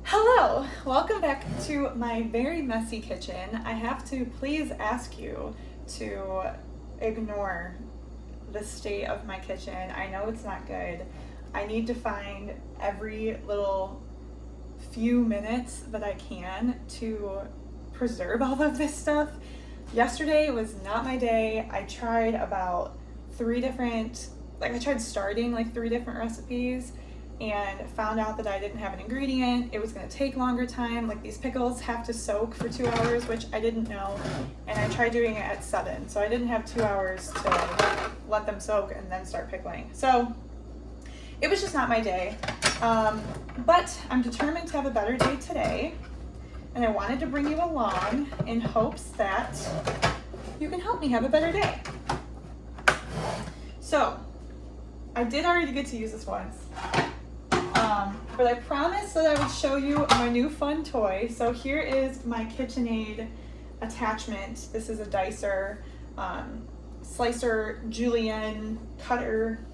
Hello, welcome back to my very messy kitchen. I have to please ask you to ignore the state of my kitchen. I know it's not good. I need to find every little few minutes that I can to preserve all of this stuff. Yesterday was not my day. I tried about I tried starting like 3 different recipes and found out that I didn't have an ingredient. It was going to take longer time. Like these pickles have to soak for 2 hours, which I didn't know. And I tried doing it at 7. So I didn't have 2 hours to let them soak and then start pickling. So it was just not my day. But I'm determined to have a better day today. And I wanted to bring you along in hopes that you can help me have a better day. So I did already get to use this once. But I promised that I would show you my new fun toy. So here is my KitchenAid attachment. This is a dicer, slicer, julienne, cutter.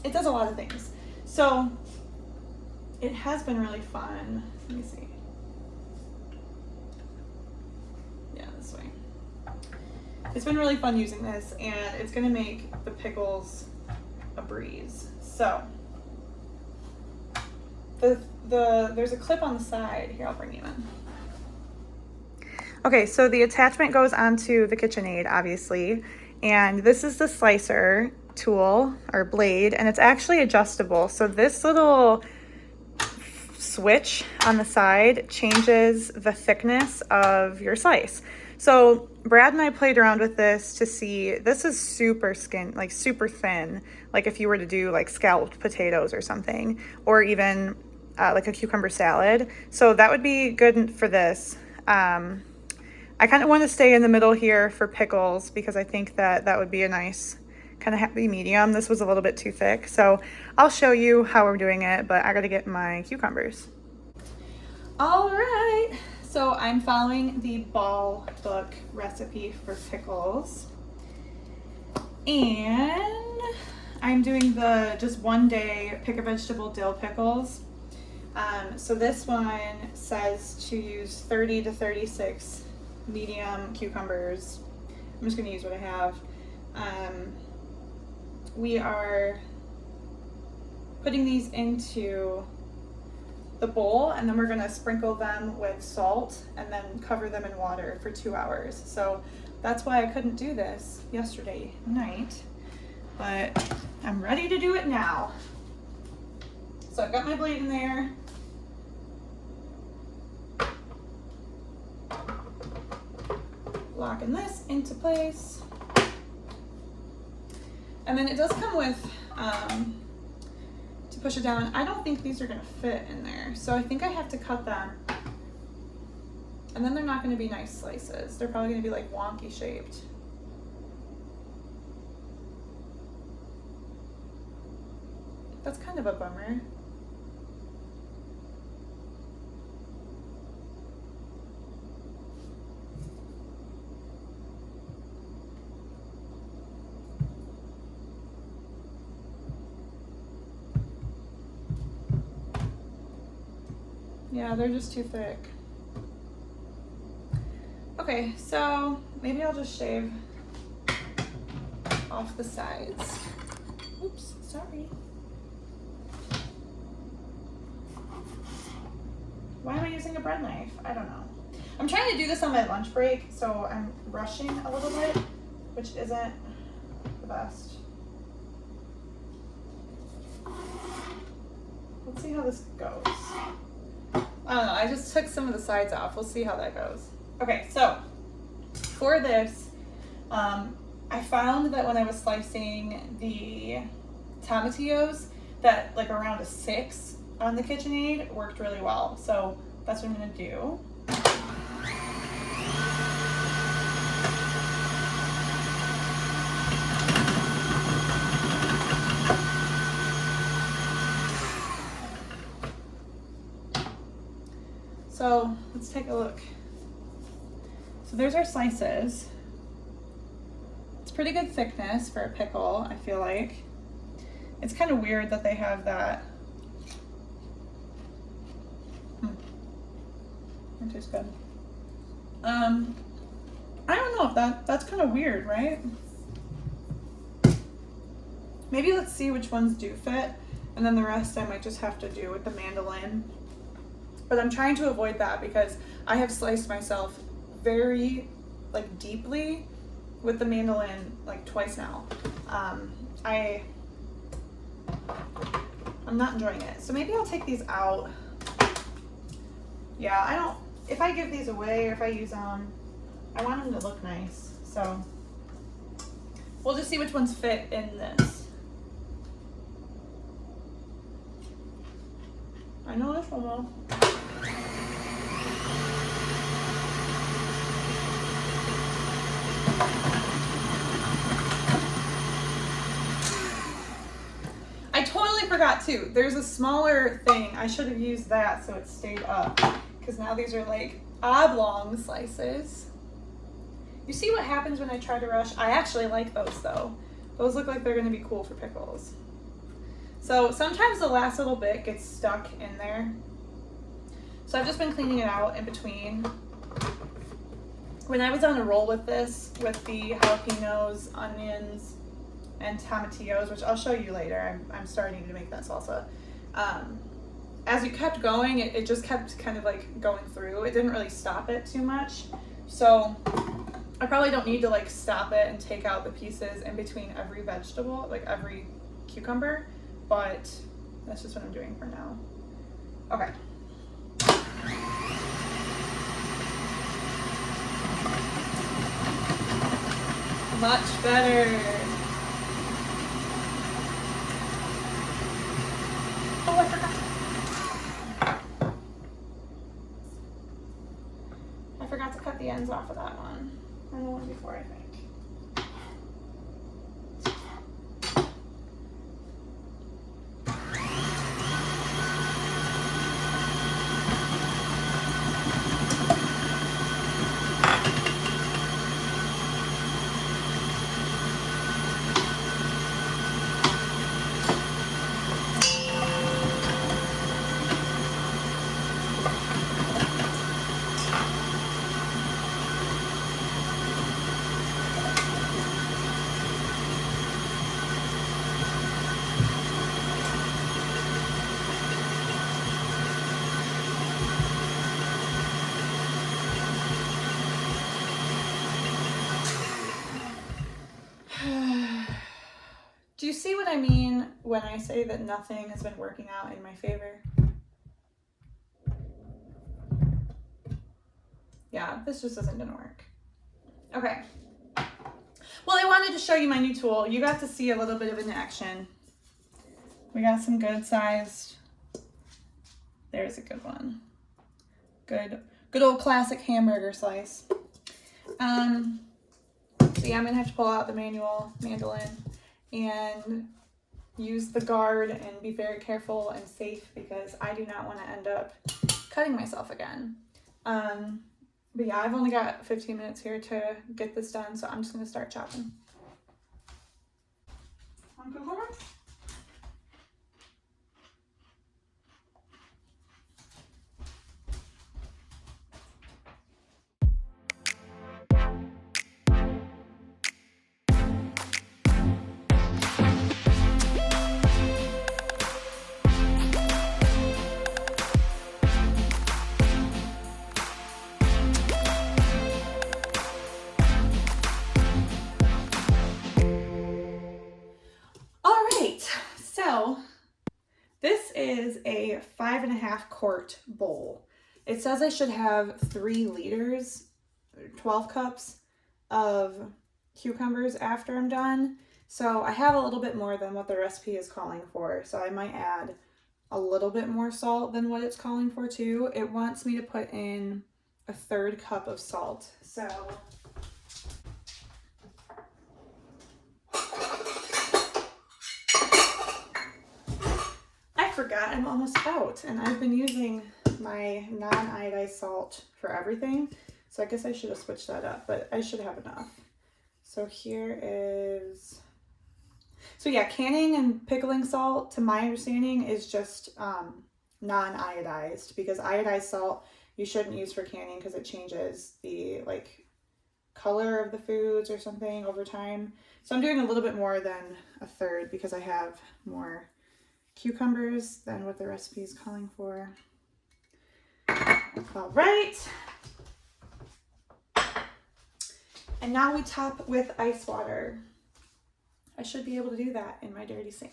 It does a lot of things. So it has been really fun. Let me see. Yeah, this way. It's been really fun using this, and it's gonna make the pickles a breeze. So there's a clip on the side. Here, I'll bring you in. Okay, so the attachment goes onto the KitchenAid, obviously, and this is the slicer tool or blade, and it's actually adjustable. So this little switch on the side changes the thickness of your slice. So Brad and I played around with this to see, this is super thin, like if you were to do like scalloped potatoes or something, or even like a cucumber salad. So that would be good for this. I kind of want to stay in the middle here for pickles because I think that would be a nice kind of happy medium. This was a little bit too thick. So I'll show you how we're doing it, but I got to get my cucumbers. All right. So I'm following the Ball Book recipe for pickles, and I'm doing the just 1 day pick a vegetable dill pickles. So this one says to use 30 to 36 medium cucumbers. I'm just gonna use what I have. We are putting these into the bowl, and then we're gonna sprinkle them with salt and then cover them in water for 2 hours. So that's why I couldn't do this yesterday night, but I'm ready to do it now. So I've got my blade in there. Locking this into place. And then it does come with, to push it down, I don't think these are gonna fit in there. So I think I have to cut them. And then they're not gonna be nice slices. They're probably gonna be like wonky shaped. That's kind of a bummer. Yeah, they're just too thick. Okay, so maybe I'll just shave off the sides. Oops, sorry. Why am I using a bread knife? I don't know. I'm trying to do this on my lunch break, so I'm rushing a little bit, which isn't the best. Let's see how this goes. I don't know, I just took some of the sides off. We'll see how that goes. Okay, so for this, I found that when I was slicing the tomatillos, that like around a 6 on the KitchenAid worked really well. So that's what I'm gonna do. So let's take a look. So there's our slices. It's pretty good thickness for a pickle, I feel like. It's kind of weird that they have that It tastes good. I don't know if that's kind of weird, right? Maybe let's see which ones do fit, and then the rest I might just have to do with the mandolin. But I'm trying to avoid that because I have sliced myself very like deeply with the mandolin like twice now. I'm not enjoying it. So maybe I'll take these out. Yeah, if I give these away or if I use them, I want them to look nice. So we'll just see which ones fit in this. I know this one will. I totally forgot too. There's a smaller thing. I should have used that so it stayed up. Because now these are like oblong slices. You see what happens when I try to rush? I actually like those though. Those look like they're gonna be cool for pickles. So sometimes the last little bit gets stuck in there. So I've just been cleaning it out in between. When I was on a roll with this, with the jalapenos, onions, and tomatillos, which I'll show you later, I'm starting to make that salsa. As you kept going, it just kept kind of like going through. It didn't really stop it too much. So I probably don't need to like stop it and take out the pieces in between every vegetable, like every cucumber, but that's just what I'm doing for now. Okay. Much better. Oh, I forgot. I forgot to cut the ends off of that one. And the one before, I think. Do you see what I mean when I say that nothing has been working out in my favor? Yeah, this just isn't gonna work. Okay. Well, I wanted to show you my new tool. You got to see a little bit of it in action. We got some good sized, there's a good one. Good old classic hamburger slice. So yeah, I'm gonna have to pull out the mandolin and use the guard and be very careful and safe because I do not want to end up cutting myself again. But yeah, I've only got 15 minutes here to get this done, so I'm just gonna start chopping. This is a 5.5 quart bowl. It says I should have 3 liters, 12 cups of cucumbers after I'm done. So I have a little bit more than what the recipe is calling for. So I might add a little bit more salt than what it's calling for too. It wants me to put in a 1/3 cup of salt. So forgot I'm almost out, and I've been using my non-iodized salt for everything, so I guess I should have switched that up, but I should have enough. So here is, so yeah, canning and pickling salt, to my understanding, is just non-iodized, because iodized salt you shouldn't use for canning because it changes the like color of the foods or something over time. So I'm doing a little bit more than a third because I have more cucumbers than what the recipe is calling for. All right. And now we top with ice water. I should be able to do that in my dirty sink.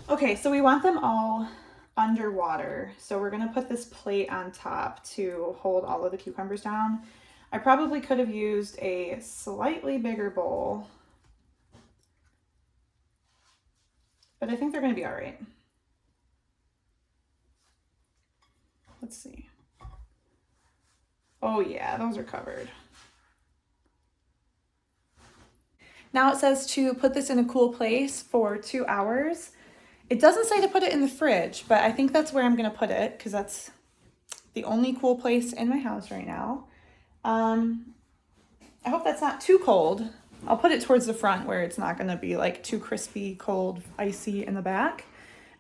Okay, so we want them all underwater. So we're gonna put this plate on top to hold all of the cucumbers down. I probably could have used a slightly bigger bowl, but I think they're gonna be all right. Let's see. Oh yeah, those are covered. Now it says to put this in a cool place for 2 hours. It doesn't say to put it in the fridge, but I think that's where I'm gonna put it because that's the only cool place in my house right now. I hope that's not too cold. I'll put it towards the front where it's not gonna be like too crispy, cold, icy in the back.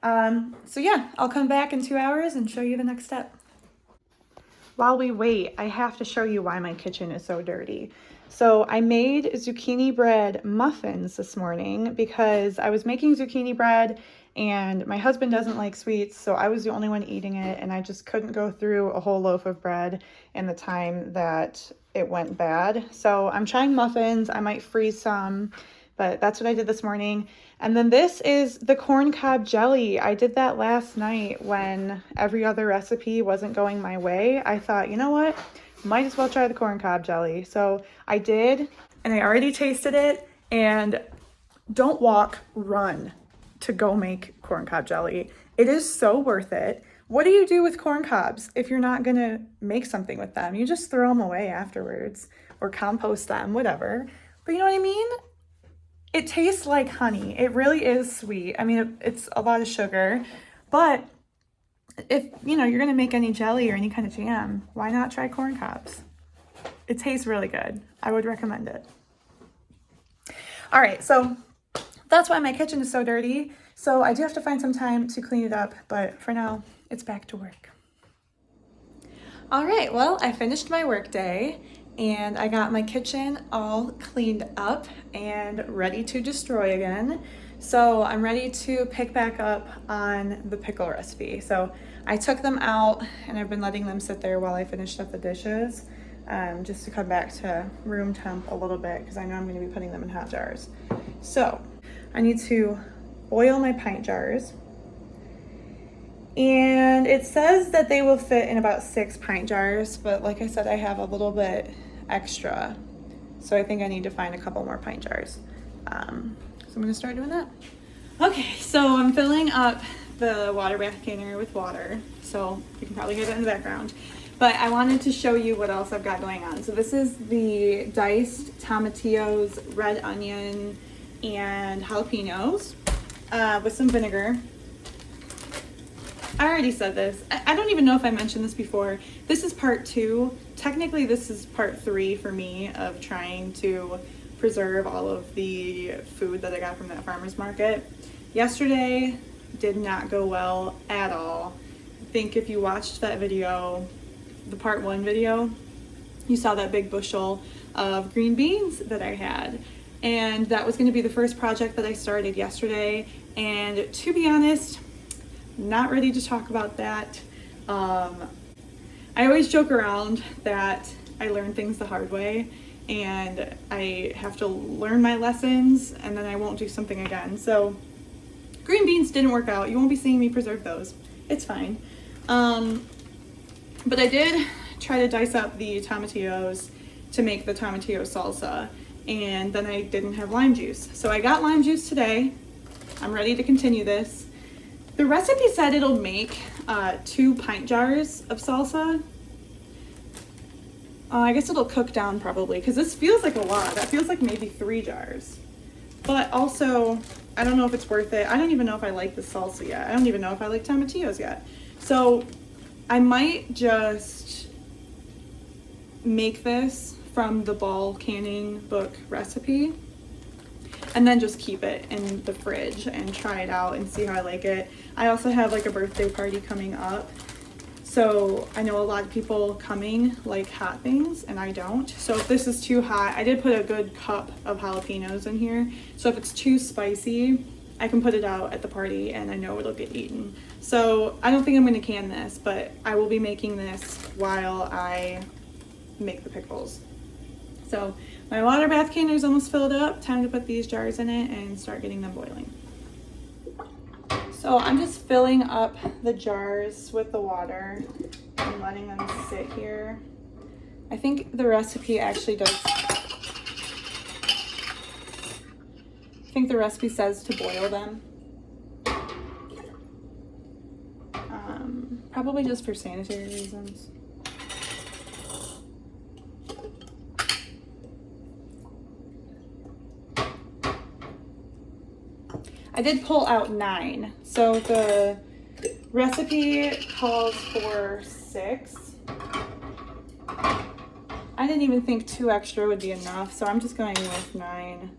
So yeah, I'll come back in 2 hours and show you the next step. While we wait, I have to show you why my kitchen is so dirty. So I made zucchini bread muffins this morning because I was making zucchini bread and my husband doesn't like sweets, so I was the only one eating it, and I just couldn't go through a whole loaf of bread in the time that it went bad. So I'm trying muffins. I might freeze some, but that's what I did this morning. And then this is the corn cob jelly. I did that last night when every other recipe wasn't going my way. I thought, you know what? Might as well try the corn cob jelly. So I did, and I already tasted it, and don't walk, run to go make corn cob jelly. It is so worth it. What do you do with corn cobs if you're not gonna make something with them? You just throw them away afterwards or compost them, whatever. But you know what I mean? It tastes like honey. It really is sweet. I mean, it's a lot of sugar, but if you know you're gonna make any jelly or any kind of jam, why not try corn cobs? It tastes really good. I would recommend it. All right, so that's why my kitchen is so dirty. So I do have to find some time to clean it up, but for now, it's back to work. All right, well, I finished my work day and I got my kitchen all cleaned up and ready to destroy again. So I'm ready to pick back up on the pickle recipe. So I took them out and I've been letting them sit there while I finished up the dishes, just to come back to room temp a little bit because I know I'm going to be putting them in hot jars. So I need to oil my pint jars. And it says that they will fit in about 6 pint jars, but like I said, I have a little bit extra. So I think I need to find a couple more pint jars. So I'm gonna start doing that. Okay, so I'm filling up the water bath container with water. So you can probably hear that in the background. But I wanted to show you what else I've got going on. So this is the diced tomatillos, red onion, and jalapenos with some vinegar. I already said this. I don't even know if I mentioned this before. This is part 2. Technically, this is part 3 for me of trying to preserve all of the food that I got from that farmer's market. Yesterday did not go well at all. I think if you watched that video, the part 1 video, you saw that big bushel of green beans that I had. And that was going to be the first project that I started yesterday. And to be honest, not ready to talk about that. I always joke around that I learn things the hard way and I have to learn my lessons and then I won't do something again. So green beans didn't work out. You won't be seeing me preserve those. It's fine. But I did try to dice up the tomatillos to make the tomatillo salsa, and then I didn't have lime juice. So I got lime juice today. I'm ready to continue this. The recipe said it'll make 2 pint jars of salsa. I guess it'll cook down probably because this feels like a lot. That feels like maybe 3 jars. But also, I don't know if it's worth it. I don't even know if I like the salsa yet. I don't even know if I like tomatillos yet. So I might just make this from the ball canning book recipe. and then just keep it in the fridge and try it out and see how I like it. I also have like a birthday party coming up. So I know a lot of people coming like hot things and I don't. So if this is too hot, I did put a good cup of jalapenos in here. So if it's too spicy, I can put it out at the party and I know it'll get eaten. So I don't think I'm gonna can this, but I will be making this while I make the pickles. So my water bath container is almost filled up. Time to put these jars in it and start getting them boiling. So I'm just filling up the jars with the water and letting them sit here. I think the recipe actually does, I think the recipe says to boil them. Probably just for sanitary reasons. I did pull out 9. So the recipe calls for 6. I didn't even think 2 extra would be enough, so I'm just going with 9.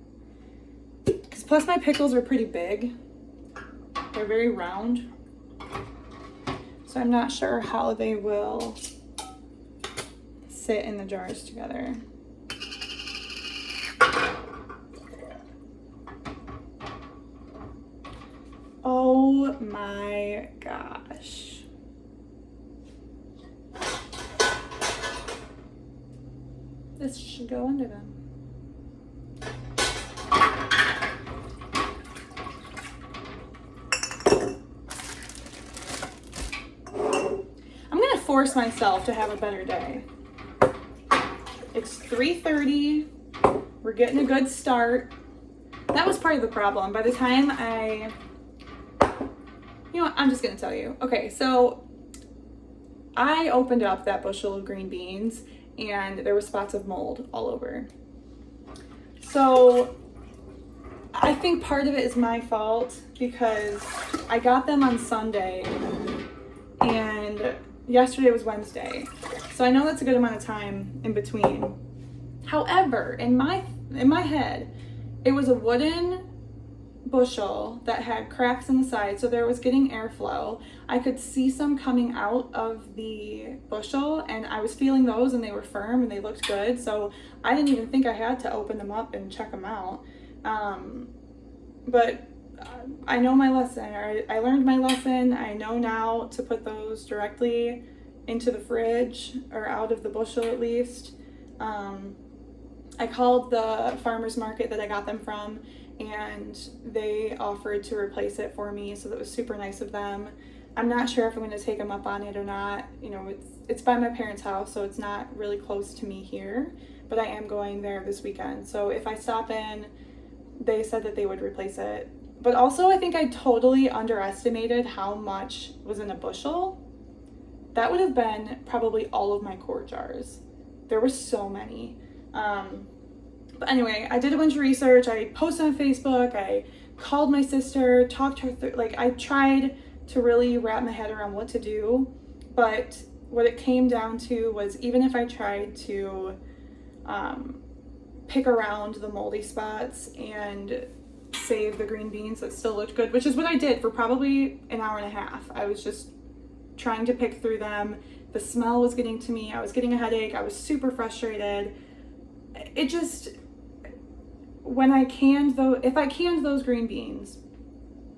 Because plus my pickles are pretty big. They're very round. So I'm not sure how they will sit in the jars together. Oh my gosh. This should go under them. I'm gonna force myself to have a better day. It's 3:30. We're getting a good start. That was part of the problem. By the time you know what, I'm just gonna tell you. Okay, so I opened up that bushel of green beans and there were spots of mold all over. So I think part of it is my fault because I got them on Sunday and yesterday was Wednesday. So I know that's a good amount of time in between. However, in my head, it was a wooden bushel that had cracks in the side, so there was getting airflow. I could see some coming out of the bushel and I was feeling those and they were firm and they looked good, so I didn't even think I had to open them up and check them out. But I know my lesson, or I learned my lesson. I know now to put those directly into the fridge or out of the bushel at least. I called the farmer's market that I got them from and they offered to replace it for me, so that was super nice of them. I'm not sure if I'm going to take them up on it or not. You know, it's by my parents' house, so it's not really close to me here, but I am going there this weekend. So if I stop in, they said that they would replace it. But also I think I totally underestimated how much was in a bushel. That would have been probably all of my quart jars. There were so many. But anyway, I did a bunch of research. I posted on Facebook. I called my sister, talked to her through, like I tried to really wrap my head around what to do. But what it came down to was even if I tried to pick around the moldy spots and save the green beans that still looked good, which is what I did for probably an hour and a half. I was just trying to pick through them. The smell was getting to me. I was getting a headache. I was super frustrated. It just, when I canned if I canned those green beans,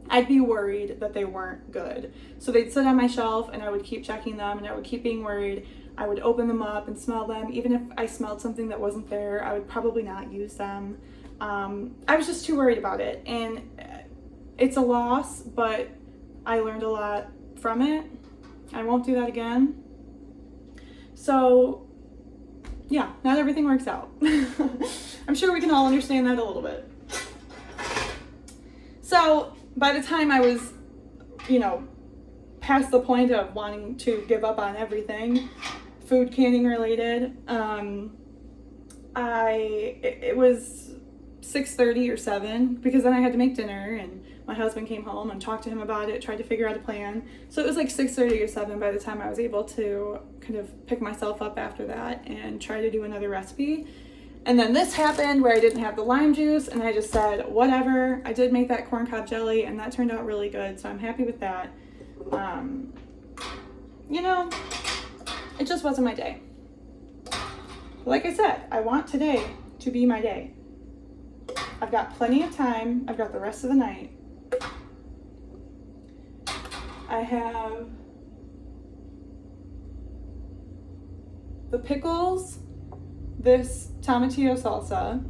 I'd be worried that they weren't good. So they'd sit on my shelf and I would keep checking them and I would keep being worried. I would open them up and smell them. Even if I smelled something that wasn't there, I would probably not use them. I was just too worried about it. And it's a loss, but I learned a lot from it. I won't do that again. So yeah, not everything works out. I'm sure we can all understand that a little bit. So by the time I was, past the point of wanting to give up on everything, food canning related, it was 6:30 or 7 because then I had to make dinner and my husband came home and talked to him about it, tried to figure out a plan. So it was like 6:30 or 7 by the time I was able to kind of pick myself up after that and try to do another recipe. And then this happened where I didn't have the lime juice, and I just said, whatever. I did make that corn cob jelly, and that turned out really good, so I'm happy with that. You know, it just wasn't my day. Like I said, I want today to be my day. I've got plenty of time. I've got the rest of the night. I have the pickles, this tomatillo salsa.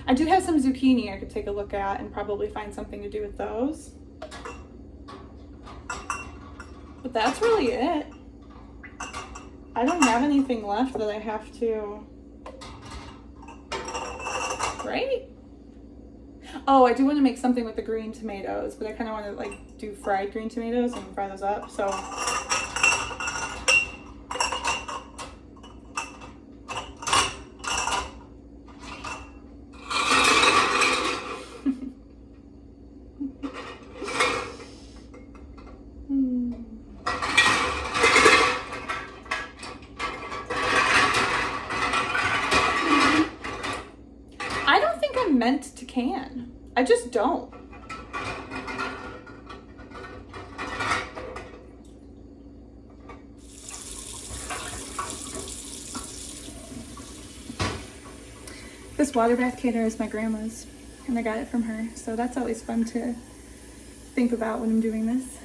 I do have some zucchini I could take a look at and probably find something to do with those. But that's really it. I don't have anything left that I have to, right? Oh, I do want to make something with the green tomatoes, but I kind of want to like do fried green tomatoes and fry those up, so. I don't think I'm meant to can. I just don't. This water bath cater is my grandma's, and I got it from her, so that's always fun to think about when I'm doing this.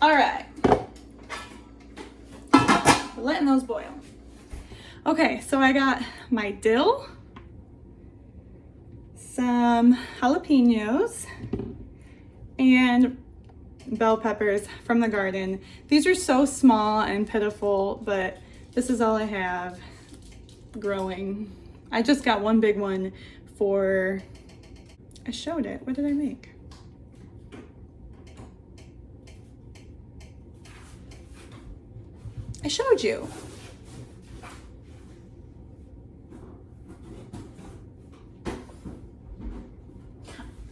All right, letting those boil. Okay, so I got my dill, some jalapenos, and bell peppers from the garden. These are so small and pitiful, but this is all I have growing. I just got one big one for, I showed it. What did I make? I showed you.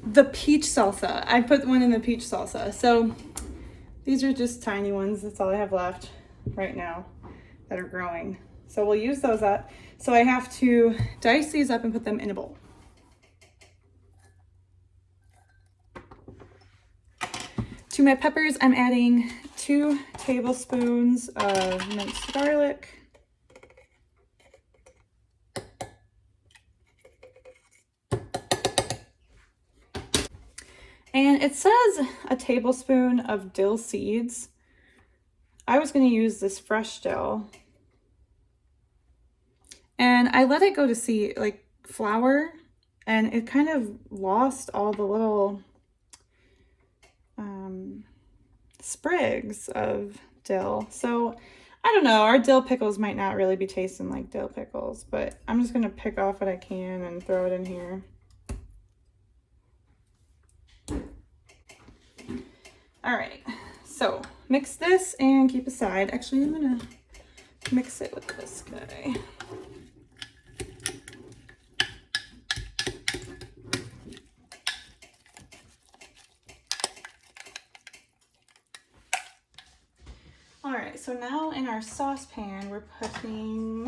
The peach salsa. I put one in the peach salsa. So these are just tiny ones. That's all I have left right now that are growing. So we'll use those up. So I have to dice these up and put them in a bowl. To my peppers, I'm adding 2 tablespoons of minced garlic. And it says a tablespoon of dill seeds. I was going to use this fresh dill. And I let it go to seed, like flower, and it kind of lost all the little sprigs of dill. So I don't know, our dill pickles might not really be tasting like dill pickles, but I'm just going to pick off what I can and throw it in here. All right, so mix this and keep aside. Actually, I'm gonna mix it with this guy. All right, so now in our saucepan, we're putting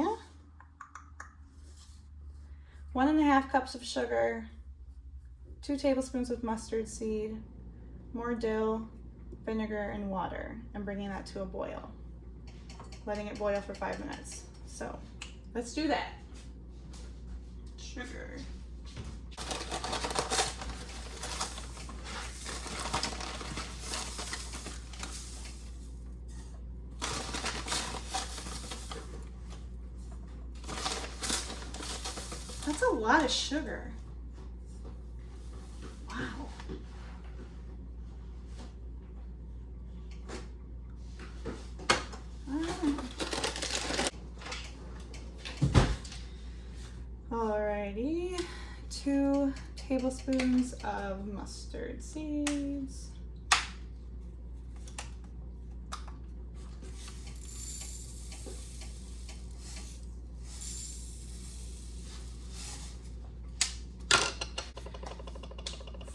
1.5 cups of sugar, 2 tablespoons of mustard seed, more dill, vinegar, and water, and bringing that to a boil. Letting it boil for 5 minutes. So let's do that. Sugar. That's a lot of sugar. Wow. Alrighty, 2 tablespoons of mustard seeds.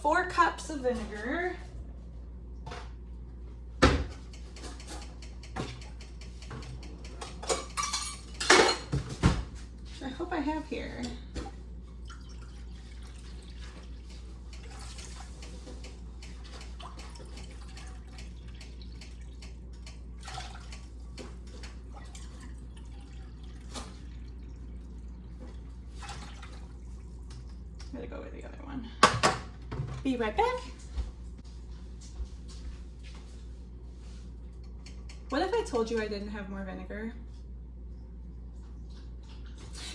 4 cups of vinegar. I hope I have here. I'm gonna go with the other one. Be right back. What if I told you I didn't have more vinegar?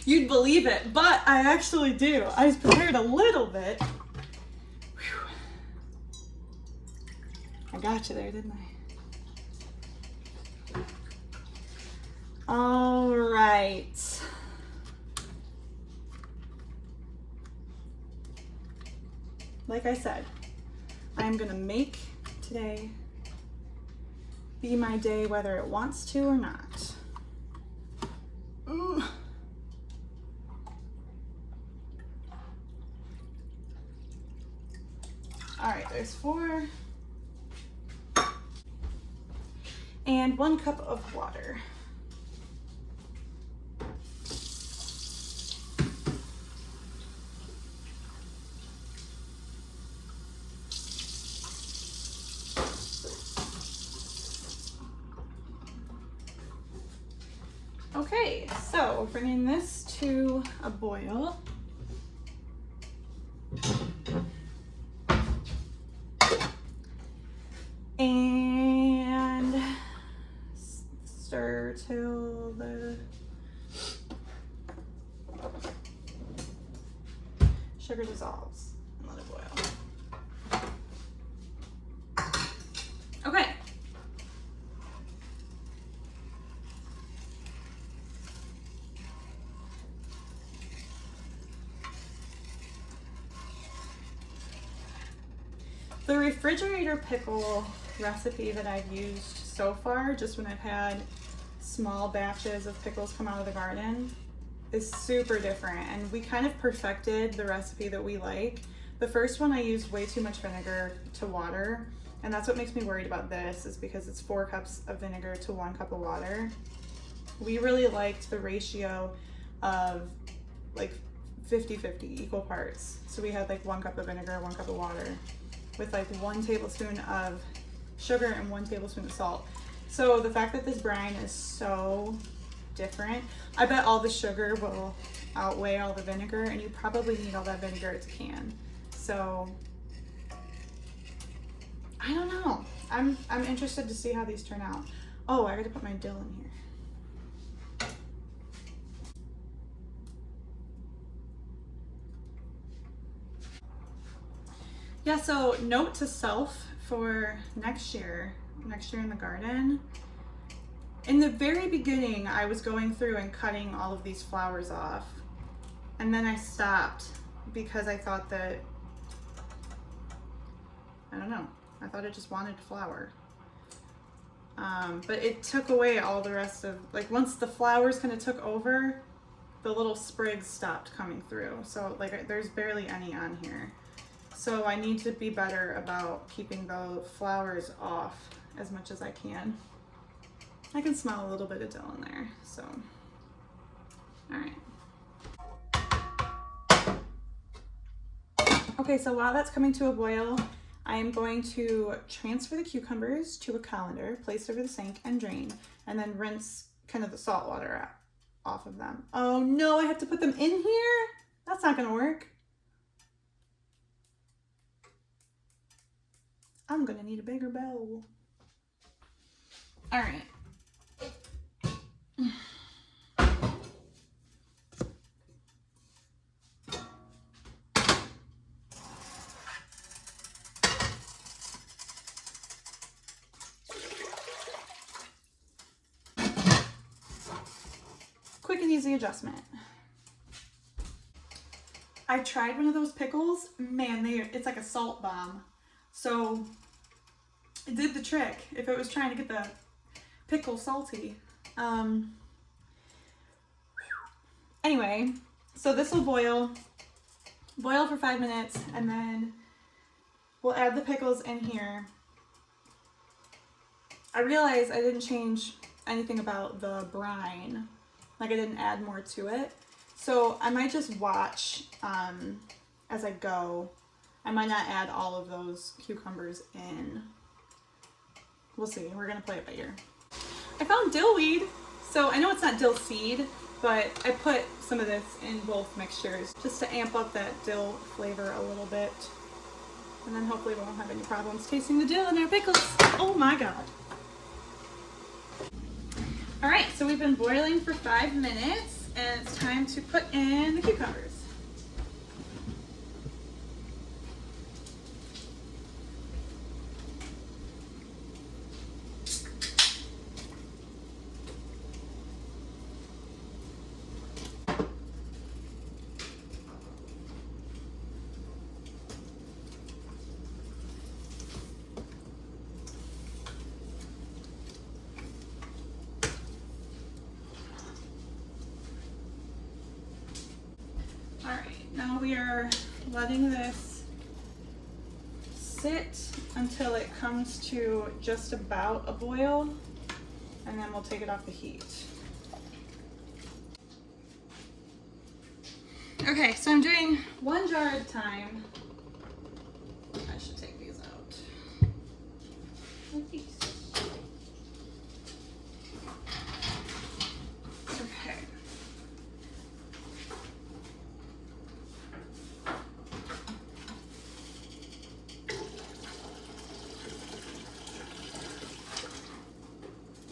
You'd believe it, but I actually do. I prepared a little bit. Whew. I got you there, didn't I? All right. Like I said, I'm gonna make today be my day whether it wants to or not. All right, there's 4. And 1 cup of water. Okay, so bringing this to a boil. And stir till the sugar dissolves and let it boil. Okay. The refrigerator pickle recipe that I've used so far, just when I've had small batches of pickles come out of the garden, is super different, and we kind of perfected the recipe that we like. The first one I used way too much vinegar to water, and that's what makes me worried about this, is because it's 4 cups of vinegar to 1 cup of water. We really liked the ratio of like 50-50, equal parts. So we had like 1 cup of vinegar, 1 cup of water, with like 1 tablespoon of sugar and 1 tablespoon of salt. So the fact that this brine is so different, I bet all the sugar will outweigh all the vinegar, and you probably need all that vinegar to can. So I don't know. I'm interested to see how these turn out. Oh, I gotta put my dill in here. Yeah, so note to self for next year in the garden. In the very beginning, I was going through and cutting all of these flowers off, and then I stopped because I thought that, I don't know, I thought it just wanted to flower. But it took away all the rest of, like, once the flowers kind of took over, the little sprigs stopped coming through. So like there's barely any on here. So I need to be better about keeping the flowers off as much as I can. I can smell a little bit of dill in there, so. All right. Okay, so while that's coming to a boil, I am going to transfer the cucumbers to a colander, place over the sink and drain, and then rinse kind of the salt water off of them. Oh no, I have to put them in here? That's not gonna work. I'm gonna need a bigger bowl. All right. Quick and easy adjustment. I tried one of those pickles. Man, it's like a salt bomb. So it did the trick if it was trying to get the pickle salty. Anyway, so this will boil for 5 minutes, and then We'll add the pickles in here. I realized I didn't change anything about the brine. Like I didn't add more to it. So I might just watch as I go. I might not add all of those cucumbers in. We'll see. We're gonna play it by ear. I found dill weed. So I know it's not dill seed, but I put some of this in both mixtures just to amp up that dill flavor a little bit. And then hopefully we won't have any problems tasting the dill in our pickles. Oh my God. All right, so we've been boiling for 5 minutes and it's time to put in the cucumbers. All right, now we are letting this sit until it comes to just about a boil, and then we'll take it off the heat. Okay, so I'm doing 1 jar at a time. I should take these out. Like these. Okay.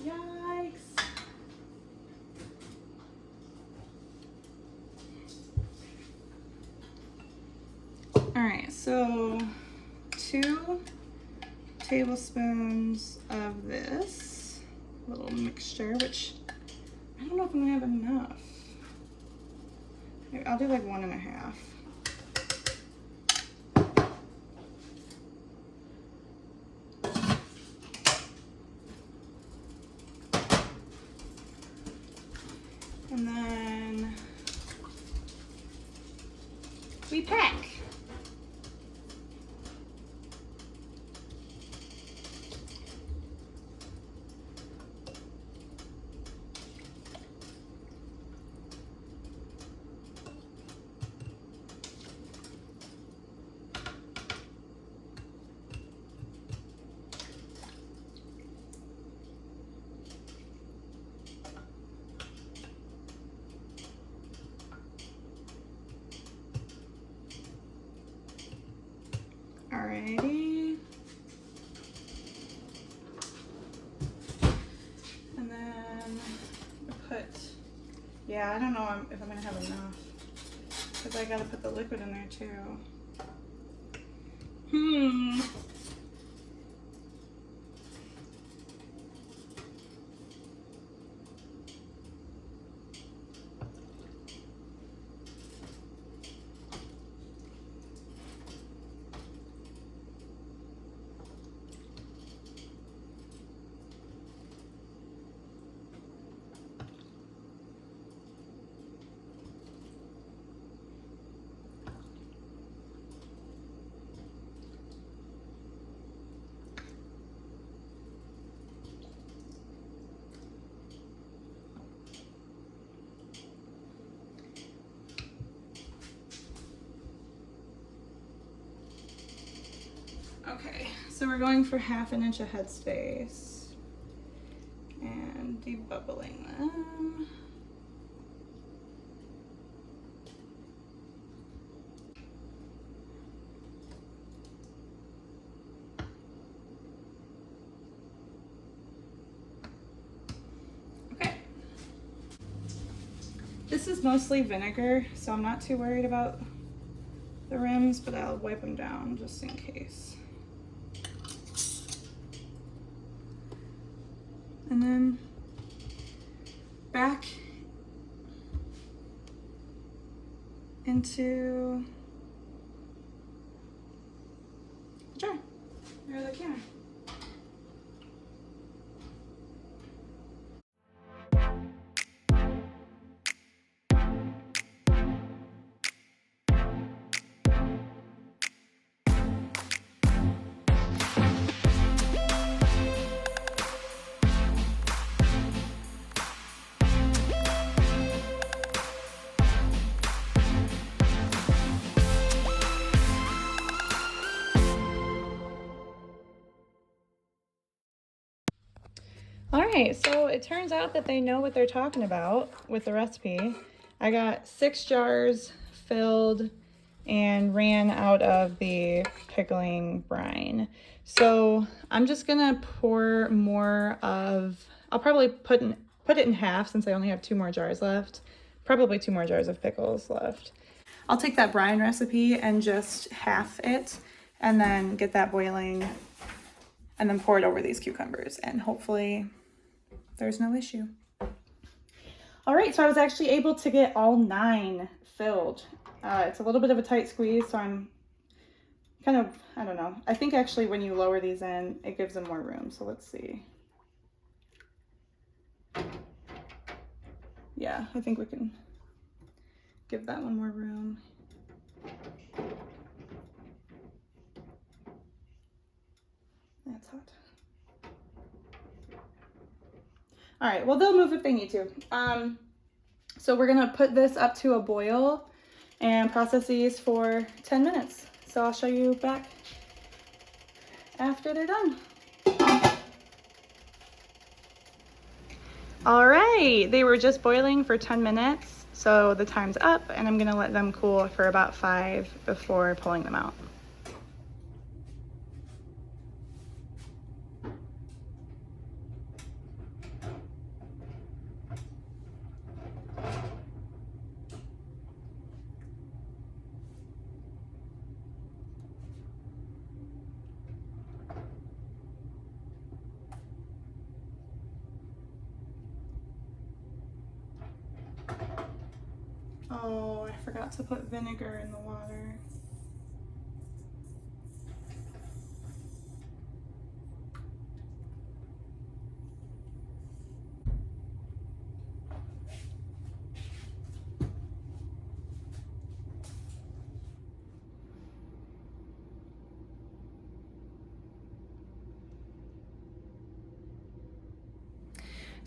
Yikes. All right, so 2 tablespoons of this little mixture, which I don't know if I'm gonna have enough. I'll do like 1.5. And then we pack. Alrighty. And then put, yeah, I don't know if I'm gonna have enough because I gotta put the liquid in there too. Okay, so we're going for 1/2 inch of headspace and debubbling them. Okay. This is mostly vinegar, so I'm not too worried about the rims, but I'll wipe them down just in case. And then back into the jar. There's the camera. All right, so it turns out that they know what they're talking about with the recipe. I got 6 jars filled and ran out of the pickling brine. So I'm just gonna pour more of, I'll probably put it in half since I only have 2 more jars left. Probably 2 more jars of pickles left. I'll take that brine recipe and just half it and then get that boiling and then pour it over these cucumbers and hopefully there's no issue. All right, so I was actually able to get all 9 filled. It's a little bit of a tight squeeze, so I'm kind of, I don't know. I think actually when you lower these in, it gives them more room. So let's see. Yeah, I think we can give that one more room. That's hot. All right, well, they'll move if they need to. So we're gonna put this up to a boil and process these for 10 minutes. So I'll show you back after they're done. All right, they were just boiling for 10 minutes. So the time's up and I'm gonna let them cool for about 5 before pulling them out. Oh, I forgot to put vinegar in the water.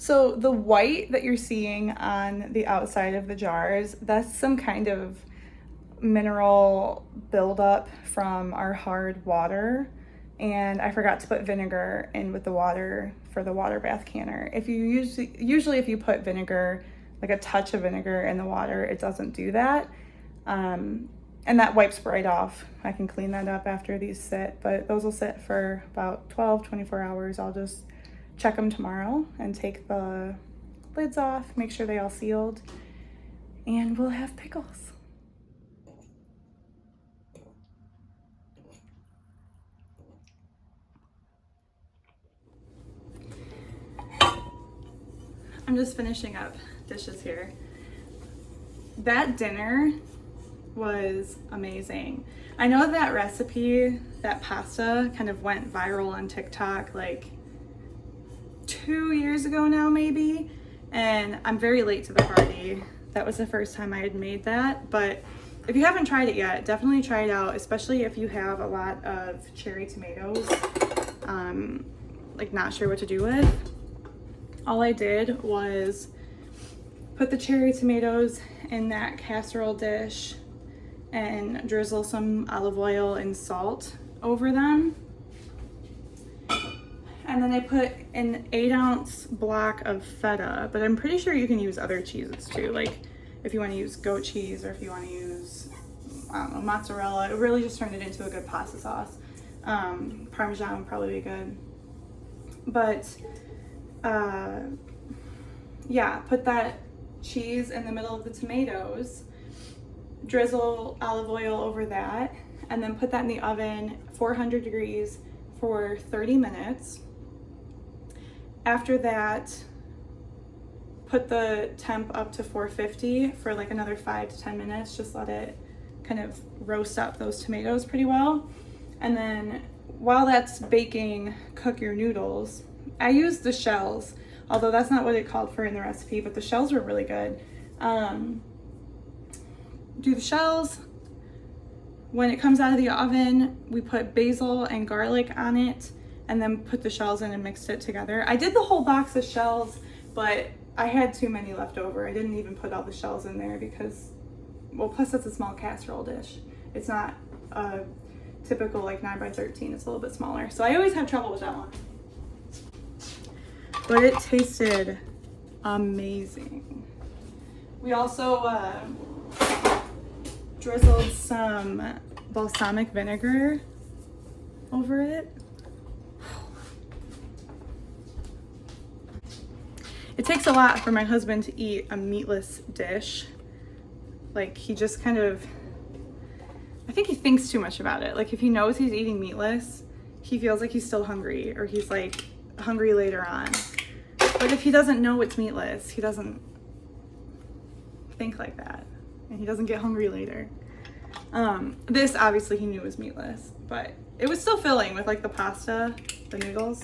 So the white that you're seeing on the outside of the jars, that's some kind of mineral buildup from our hard water. And I forgot to put vinegar in with the water for the water bath canner. If you usually if you put vinegar, like a touch of vinegar in the water, it doesn't do that. And that wipes right off. I can clean that up after these sit, but those will sit for about 12, 24 hours. I'll just check them tomorrow and take the lids off, make sure they all sealed, and we'll have pickles. I'm just finishing up dishes here. That dinner was amazing. I know that recipe, that pasta, kind of went viral on TikTok like 2 years ago now maybe, and I'm very late to the party. That was the first time I had made that, but if you haven't tried it yet, definitely try it out, especially if you have a lot of cherry tomatoes, like not sure what to do with. All I did was put the cherry tomatoes in that casserole dish and drizzle some olive oil and salt over them. And then I put an 8-ounce block of feta, but I'm pretty sure you can use other cheeses too. Like if you want to use goat cheese or if you want to use, I don't know, mozzarella. It really just turned it into a good pasta sauce. Parmesan would probably be good. But yeah, put that cheese in the middle of the tomatoes, drizzle olive oil over that, and then put that in the oven, 400 degrees for 30 minutes. After that, put the temp up to 450 for like another 5 to 10 minutes. Just let it kind of roast up those tomatoes pretty well. And then while that's baking, cook your noodles. I used the shells, although that's not what it called for in the recipe, but the shells were really good. Do the shells. When it comes out of the oven, we put basil and garlic on it and then put the shells in and mixed it together. I did the whole box of shells, but I had too many left over. I didn't even put all the shells in there because, well, plus it's a small casserole dish. It's not a typical like 9 by 13, it's a little bit smaller. So I always have trouble with that one. but it tasted amazing. We also drizzled some balsamic vinegar over it. It takes a lot for my husband to eat a meatless dish. Like, he just kind of, I think he thinks too much about it. Like, if he knows he's eating meatless, he feels like he's still hungry, or he's like hungry later on. But if he doesn't know it's meatless, he doesn't think like that, and he doesn't get hungry later. This obviously he knew was meatless, but it was still filling with like the pasta, the noodles.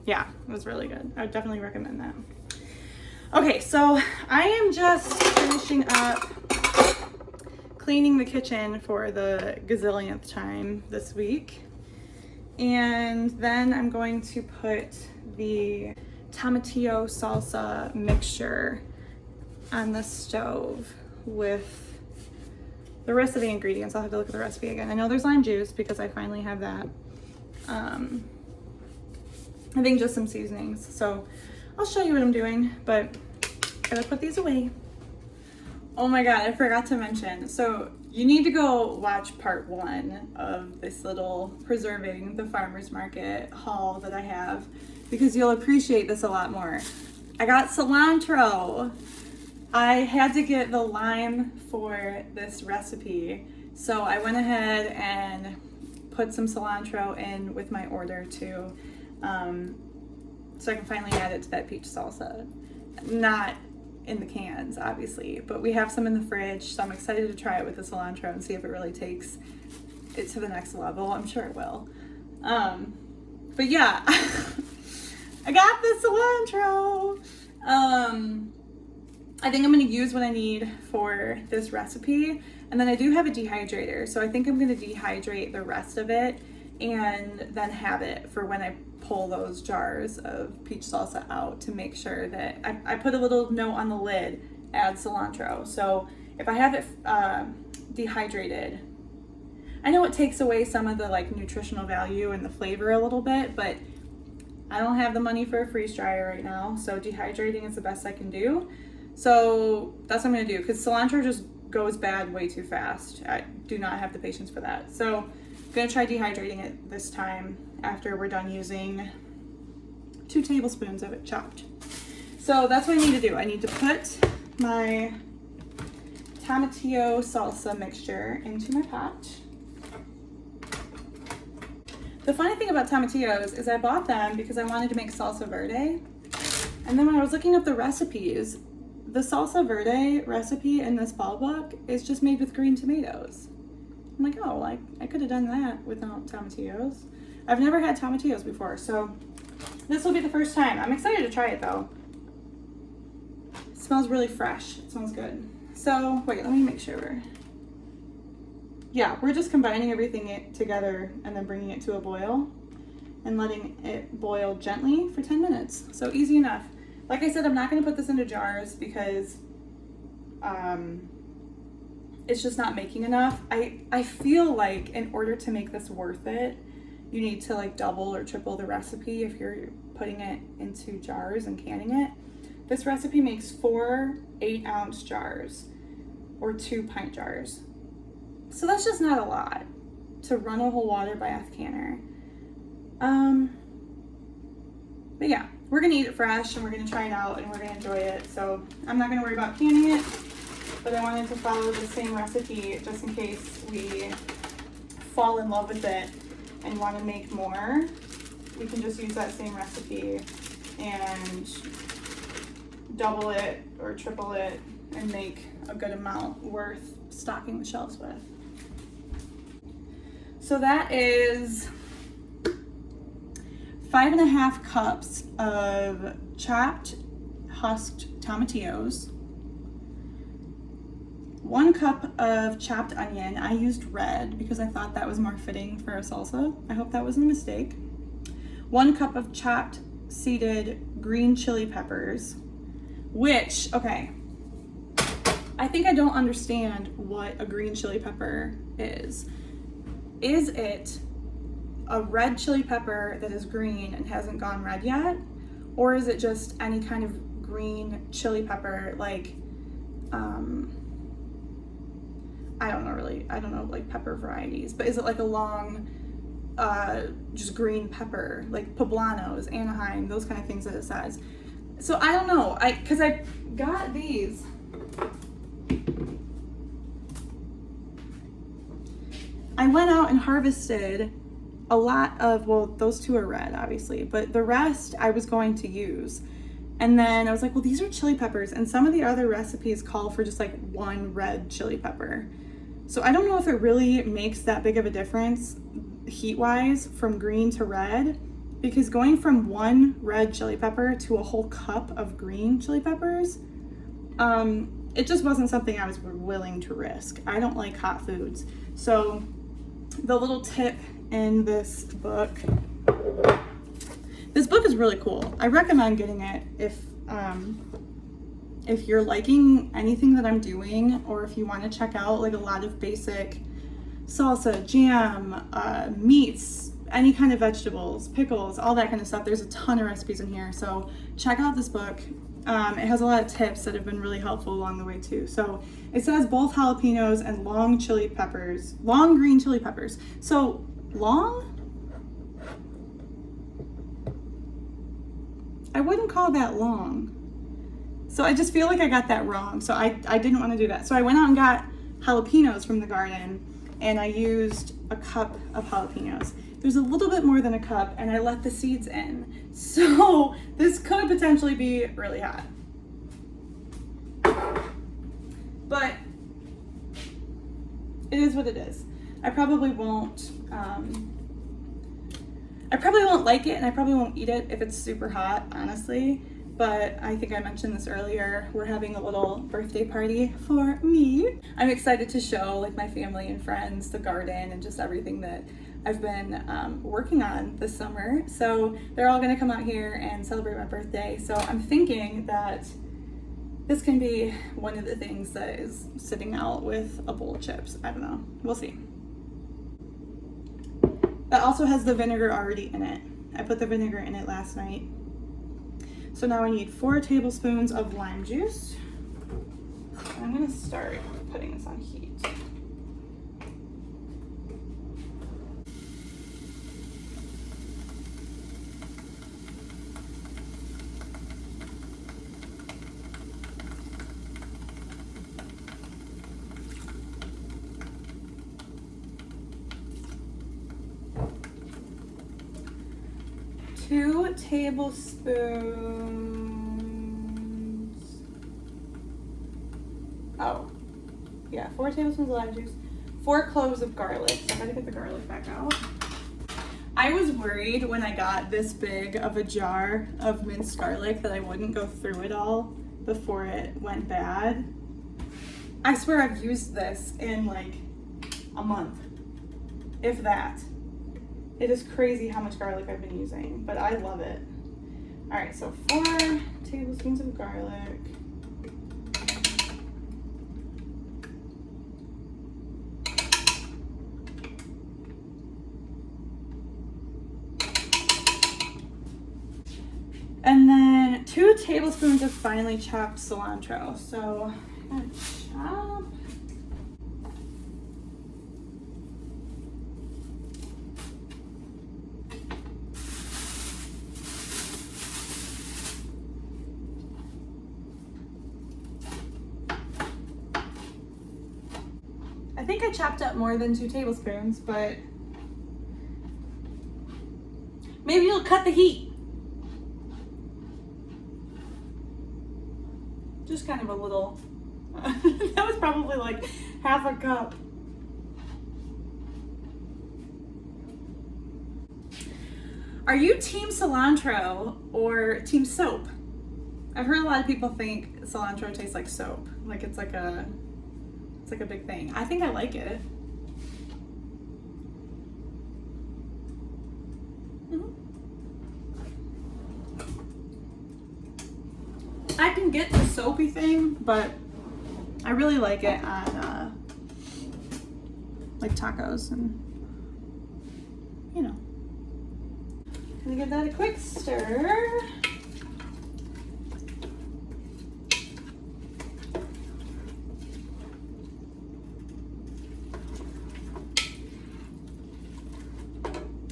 Yeah, it was really good. I would definitely recommend that. Okay, so I am just finishing up cleaning the kitchen for the gazillionth time this week. And then I'm going to put the tomatillo salsa mixture on the stove with the rest of the ingredients. I'll have to look at the recipe again. I know there's lime juice because I finally have that. I think just some seasonings. So I'll show you what I'm doing, but I gotta put these away. Oh my God, I forgot to mention. So you need to go watch part 1 of this little preserving the farmer's market haul that I have, because you'll appreciate this a lot more. I got cilantro. I had to get the lime for this recipe, so I went ahead and put some cilantro in with my order too, so I can finally add it to that peach salsa. Not in the cans, obviously, but we have some in the fridge, so I'm excited to try it with the cilantro and see if it really takes it to the next level. I'm sure it will. But yeah, I got the cilantro. I think I'm going to use what I need for this recipe, and then I do have a dehydrator, so I think I'm going to dehydrate the rest of it and then have it for when I pull those jars of peach salsa out, to make sure that I put a little note on the lid, add cilantro. So if I have it dehydrated, I know it takes away some of the like nutritional value and the flavor a little bit, but I don't have the money for a freeze dryer right now, so dehydrating is the best I can do. So that's what I'm gonna do, because cilantro just goes bad way too fast. I do not have the patience for that. So I'm gonna try dehydrating it this time after we're done using 2 tablespoons of it chopped. So that's what I need to do. I need to put my tomatillo salsa mixture into my pot. The funny thing about tomatillos is I bought them because I wanted to make salsa verde. And then when I was looking up the recipes, the salsa verde recipe in this fall book is just made with green tomatoes. I'm like, oh, I could have done that without tomatillos. I've never had tomatillos before, so this will be the first time. I'm excited to try it though. It smells really fresh. It smells good. So wait, let me make sure. Yeah, we're just combining everything together and then bringing it to a boil and letting it boil gently for 10 minutes. So easy enough. Like I said, I'm not going to put this into jars because it's just not making enough. I feel like in order to make this worth it, you need to like double or triple the recipe if you're putting it into jars and canning it. This recipe makes 4 8-ounce jars or 2 pint jars. So that's just not a lot to run a whole water bath canner. But yeah, we're gonna eat it fresh and we're gonna try it out and we're gonna enjoy it. So I'm not gonna worry about canning it, but I wanted to follow the same recipe just in case we fall in love with it and want to make more. We can just use that same recipe and double it or triple it and make a good amount worth stocking the shelves with. So that is 5.5 cups of chopped husked tomatillos, 1 cup of chopped onion. I used red because I thought that was more fitting for a salsa. I hope that wasn't a mistake. 1 cup of chopped seeded green chili peppers, which, okay, I think I don't understand what a green chili pepper is. Is it a red chili pepper that is green and hasn't gone red yet? Or is it just any kind of green chili pepper, like, I don't know like pepper varieties, but is it like a long, just green pepper, like poblanos, Anaheim, those kind of things that it says. So I don't know, cause I got these. I went out and harvested a lot of, well, those two are red, obviously, but the rest I was going to use. And then I was like, well, these are chili peppers, and some of the other recipes call for just like one red chili pepper. So I don't know if it really makes that big of a difference heat-wise from green to red, because going from one red chili pepper to a whole cup of green chili peppers, it just wasn't something I was willing to risk. I don't like hot foods. So the little tip in this book is really cool. I recommend getting it if you're liking anything that I'm doing, or if you want to check out like a lot of basic salsa, jam, meats, any kind of vegetables, pickles, all that kind of stuff. There's a ton of recipes in here, so check out this book. It has a lot of tips that have been really helpful along the way too. So it says both jalapenos and long green chili peppers. So long? I wouldn't call that long. So I just feel like I got that wrong. So I didn't want to do that. So I went out and got jalapenos from the garden, and I used a cup of jalapenos. There's a little bit more than a cup, and I let the seeds in. So this could potentially be really hot. But it is what it is. I probably won't like it, and I probably won't eat it if it's super hot, honestly. But I think I mentioned this earlier, we're having a little birthday party for me. I'm excited to show like my family and friends the garden and just everything that I've been working on this summer. So they're all gonna come out here and celebrate my birthday. So I'm thinking that this can be one of the things that is sitting out with a bowl of chips. I don't know, we'll see. That also has the vinegar already in it. I put the vinegar in it last night. So now I need 4 tablespoons of lime juice. And I'm gonna start putting this on heat. Two tablespoons. Oh, yeah, 4 tablespoons of lime juice, 4 cloves of garlic. So I'm gonna get the garlic back out. I was worried when I got this big of a jar of minced garlic that I wouldn't go through it all before it went bad. I swear I've used this in like a month, if that. It is crazy how much garlic I've been using, but I love it. All right, so 4 tablespoons of garlic. And then 2 tablespoons of finely chopped cilantro. So I'm gonna chop. I think I chopped up more than 2 tablespoons, but maybe you'll cut the heat. Just kind of a little, that was probably like half a cup. Are you team cilantro or team soap? I've heard a lot of people think cilantro tastes like soap, like it's like a big thing. I think I like it. I can get the soapy thing, but I really like it on like tacos and, you know, gonna give that a quick stir.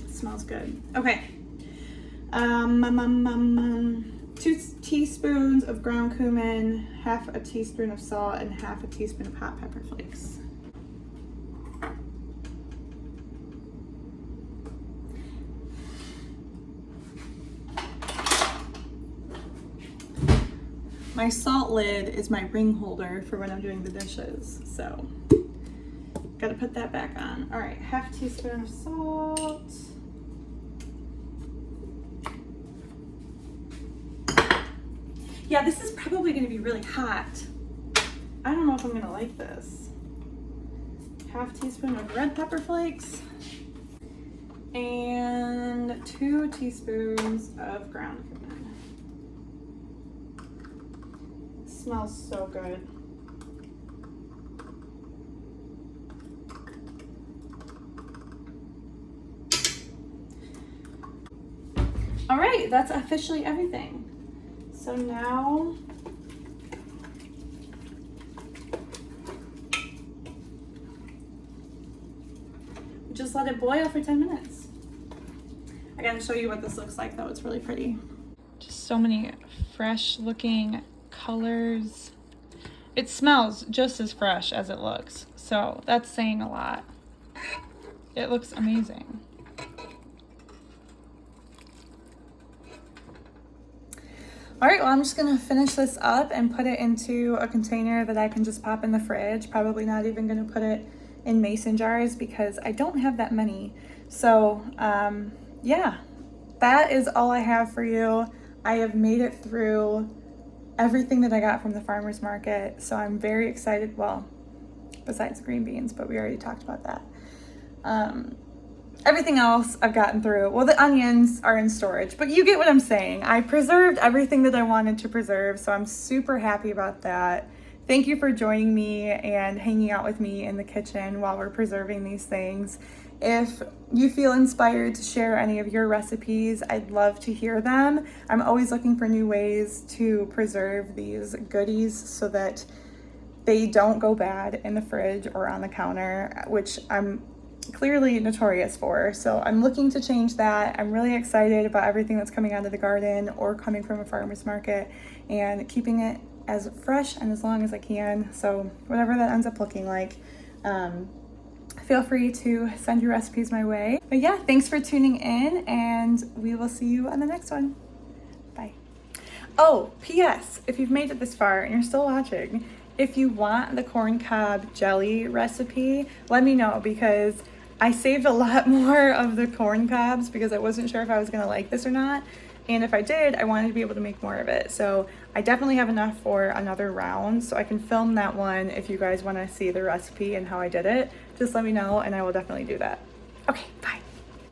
Smells good. Okay. 2 teaspoons of ground cumin, half a teaspoon of salt, and half a teaspoon of hot pepper flakes. My salt lid is my ring holder for when I'm doing the dishes, so gotta put that back on. All right, half teaspoon of salt. Yeah, this is probably gonna be really hot. I don't know if I'm gonna like this. Half teaspoon of red pepper flakes and 2 teaspoons of ground cumin. Smells so good. All right, that's officially everything. So now just let it boil for 10 minutes. I gotta show you what this looks like though, it's really pretty. Just so many fresh looking colors. It smells just as fresh as it looks, so that's saying a lot. It looks amazing. All right, well, I'm just gonna finish this up and put it into a container that I can just pop in the fridge. Probably not even gonna put it in mason jars because I don't have that many. So yeah, that is all I have for you. I have made it through everything that I got from the farmer's market. So I'm very excited. Well, besides green beans, but we already talked about that. Everything else I've gotten through. Well, the onions are in storage, but you get what I'm saying. I preserved everything that I wanted to preserve, so I'm super happy about that. Thank you for joining me and hanging out with me in the kitchen while we're preserving these things. If you feel inspired to share any of your recipes, I'd love to hear them. I'm always looking for new ways to preserve these goodies so that they don't go bad in the fridge or on the counter, which I'm clearly notorious for. So I'm looking to change that. I'm really excited about everything that's coming out of the garden or coming from a farmer's market and keeping it as fresh and as long as I can. So whatever that ends up looking like, feel free to send your recipes my way. But yeah, thanks for tuning in and we will see you on the next one. Bye. Oh, P.S. If you've made it this far and you're still watching, if you want the corn cob jelly recipe, let me know because I saved a lot more of the corn cobs because I wasn't sure if I was gonna like this or not. And if I did, I wanted to be able to make more of it. So I definitely have enough for another round. So I can film that one if you guys wanna see the recipe and how I did it. Just let me know and I will definitely do that. Okay, bye.